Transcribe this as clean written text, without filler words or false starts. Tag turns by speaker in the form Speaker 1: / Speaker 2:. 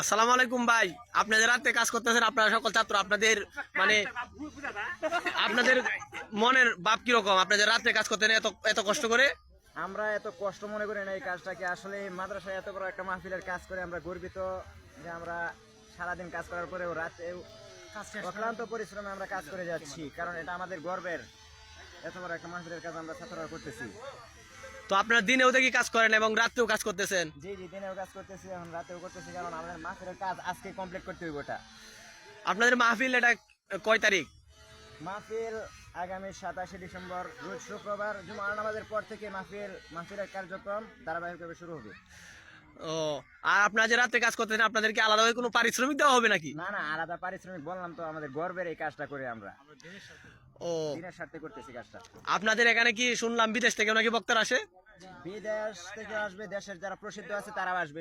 Speaker 1: আসসালামু আলাইকুম ভাই, আপনাদের রাতে কাজ করতেছেন, আপনারা সকল ছাত্র, আপনাদের মানে আপনাদের মনের ভাব কিরকম? আপনাদের রাতে কাজ করতেন এত এত কষ্ট করে?
Speaker 2: আমরা এত কষ্ট মনে করি না এই কাজটাকে। আসলে এই মাদ্রাসায় এত বড় একটা মাহফিলের কাজ করে আমরা গর্বিত যে আমরা সারাদিন কাজ করার পরেও রাতে অক্লান্ত পরিশ্রমে আমরা কাজ করে যাচ্ছি, কারণ এটা আমাদের গর্বের। এত বড় একটা মাহফিলের কাজ আমরা ছাত্ররা করতেছি।
Speaker 1: তো আপনারা দিনেও দেখি কাজ করেন এবং রাতেও কাজ করতেছেন?
Speaker 2: জি জি, দিনেও কাজ করতেছি, এখন রাতেও করতেছি, কারণ আমাদের মাহফিলের কাজ আজকে কমপ্লিট করতে হইব। ওটা
Speaker 1: আপনাদের মাহফিল এটা কয় তারিখ?
Speaker 2: মাহফিল আগামী 27শে ডিসেম্বর, রোজ শুক্রবার জুমার নামাজের পর থেকে মাহফিলের কার্যক্রম ধারাবাহিকভাবে শুরু হবে।
Speaker 1: ও, আর আপনারা যে রাতে কাজ করতেছেন আপনাদেরকে আলাদাভাবে কোনো পারিশ্রমিক দেওয়া হবে নাকি?
Speaker 2: না না, আলাদা পারিশ্রমিক বললাম তো, আমাদের গর্বের এই কাজটা করে আমরা
Speaker 1: ও,
Speaker 2: দিনের স্বার্থে করতেছি কাজটা।
Speaker 1: আপনাদের এখানে কি শুনলাম বিদেশ থেকে নাকি বক্তারা আসে?
Speaker 2: বিদেশ থেকে আসবে, দেশের যারা প্রসিদ্ধ আছে তারাও আসবে।